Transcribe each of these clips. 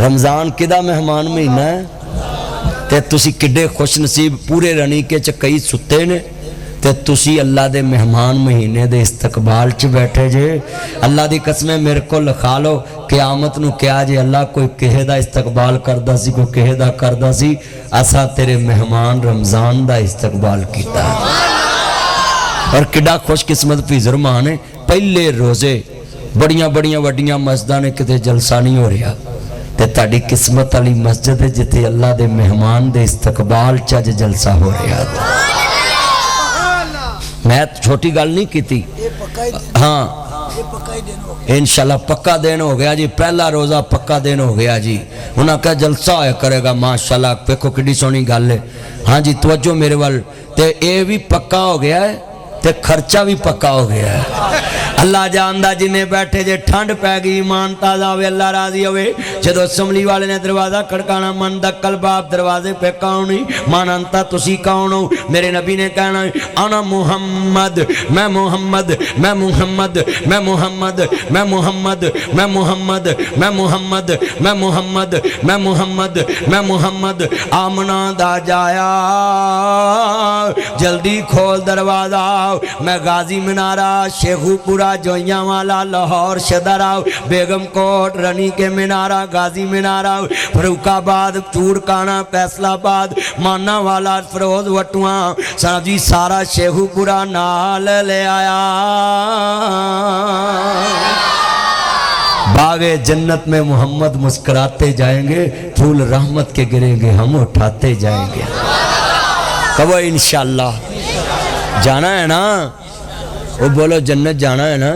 رمضان کدا مہمان مہینہ ہے تے تسی کڈے خوش نصیب پورے رنیکے چ کئی ستے نے تے تسی اللہ دے مہمان مہینے دے استقبال چ بیٹھے جے اللہ دی قسمیں میرے کو لکھا لو قیامت نو کیا جے اللہ کوئی کہے دا استقبال کردہ سی کوئی کہے دا کردہ سی اسا تیرے مہمان رمضان دا استقبال کیتا ہے اور کڈا خوش قسمت فیضر مانے پہلے روزے بڑیاں بڑیاں وڈیاں مسجداں نے کتے جلسہ نہیں ہو رہا تے تاڑی قسمت علی مسجد ہے جتے اللہ دے مہمان دے استقبال چاج جلسہ ہو رہا تھا میں چھوٹی گل نہیں کیتی ہاں انشاءاللہ پکا دن ہو گیا جی پہلا روزہ پکا دن ہو گیا جی انہاں کہا جلسہ ہویا کرے گا ماشاءاللہ پیکھو کڈی سونی گل ہے ہاں جی توجہ میرے وال تے اے بھی پکا ہو گیا ہے تے خرچہ بھی پکا ہو گیا ہے اللہ جاندہ جنہیں بیٹھے جے ٹھنڈ پہ گئی ایمان تازہ ہوئے اللہ راضی ہوئے جدو اسمبلی والے نے دروازہ کھڑکانا من دکل باپ دروازے پہ کونی مان انتا تسی کونو میرے نبی نے کہنا انا محمد میں محمد میں محمد میں محمد میں محمد میں محمد میں محمد میں محمد میں محمد میں محمد آمنا دا جایا جلدی کھول دروازہ میں غازی منارہ شیخو پورا جوئیاں والا لاہور شدراؤ بیگم کوٹ رنی کے منارہ غازی منارہ فروخ آباد چوڑکانا فیصل آباد مانا والا فروز وٹواں صاحب جی سارا شیخو پورا نال لے آیا باغ جنت میں محمد مسکراتے جائیں گے پھول رحمت کے گریں گے ہم اٹھاتے جائیں گے کبھو انشاءاللہ جانا ہے نا وہ بولو جنت جانا ہے نا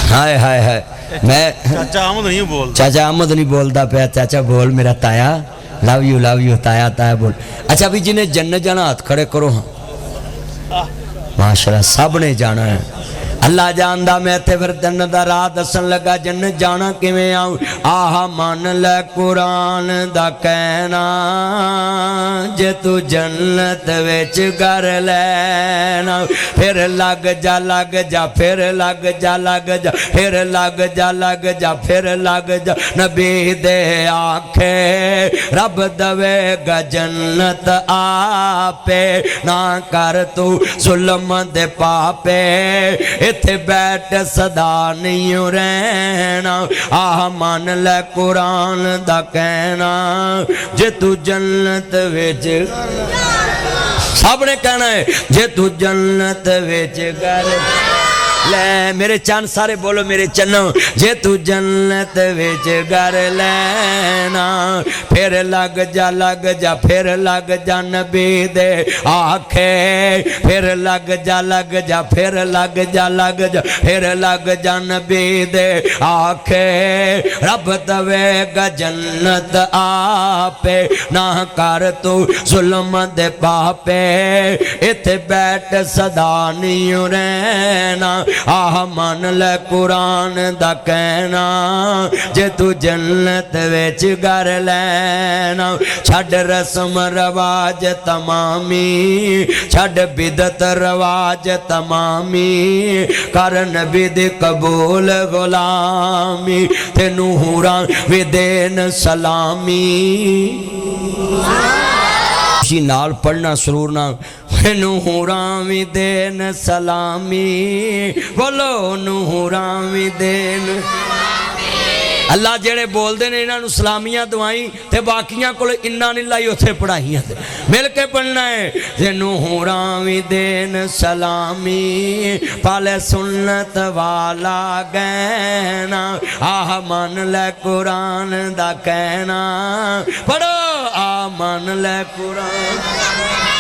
ہائے ہائے ہائے میں چاچا احمد نہیں بول چاچا احمد نہیں بولتا پیا چاچا بول میرا تایا لو یو تایا تایا بول اچھا بھی جنہیں جنت جانا ہاتھ کھڑے کرو ہاں ماشاءاللہ سب نے جانا ہے اللہ جاندہ میں تے پھر جنت دا راہ دسن لگا جنت جانا کیویں آؤں آہا مان لے قرآن دا کہنا جے تو جنت وچ گھر لینا پھر لگ جا پھر لگ جا پھر لگ جا پھر لگ جا نبی دے آنکھے رب دوے گا جنت آپے نہ کر تو ظلم دے پاپے اتھے بیٹھ صدا نہیں رہنا آہ مان لے قرآن دا کہنا جے تو جنت ویچ سب نے کہنا ہے جے تو جنت ویچ گر لے میرے چند سارے بولو میرے چنوں جے تو جنت ویچ گر لینا پھر لگ جا پھر لگ جا نبی دے آنکھے پھر لگ جا پھر لگ جا پھر لگ جا نبی دے آنکھے رب دوے گا جنت آپے نہ کر تو ظلم دے پاپے اتھے بیٹھ صدا نہیں رہنا آہ مان لے قرآن دا کہنا جے تو جنت ویچ گر لینا چھڑ رسم رواج تمامی چھڑ بدت رواج تمامی کر نبی دی قبول غلامی تے نوران وی دین سلامی اسی نال پڑھنا سرور نہ نورامی دین سلامی بولو نورامی دین اللہ جڑے بول دے نے انہاں نو سلامیاں دعائیں تے باقیاں کول انہاں نہیں لائی اوتھے پڑھائیاں تے مل کے پڑھنا ہے تے نورامی دین سلامی پالے سنت والا گہنا آہ مان لے قرآن دا کہنا پڑھو آہ مان لے قرآن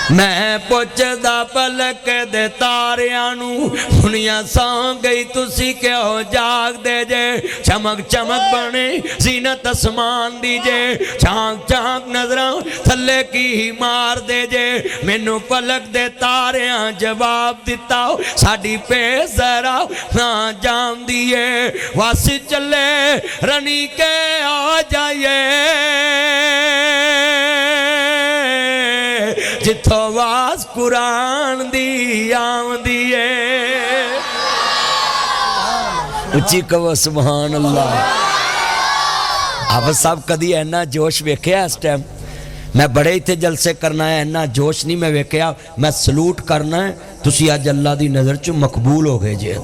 میں پوچھ دا پلک دے تاریانو دنیا سان گئی تسی کیوں جاگ دے جے چمک چمک بنے زینت اسمان دی جے چانک چانک نظران تھلے کی ہی مار دے جے مینو پلک دے تاریاں جواب دیتا ہو ساڑی پہ ذرا نہ جام دیئے واسی چلے رنی کے آ جائیے جتھو واس قرآن دی آم دیئے اچھی کہو سبحان اللہ حافظ صاحب کدی اینا جوش ویکھیا اس ٹائم میں بڑے ہی تھے جلسے کرنا ہے اینا جوش نہیں میں ویکھیا میں سلوٹ کرنا ہے تسی اج اللہ دی نظر چ مقبول ہو گئے جے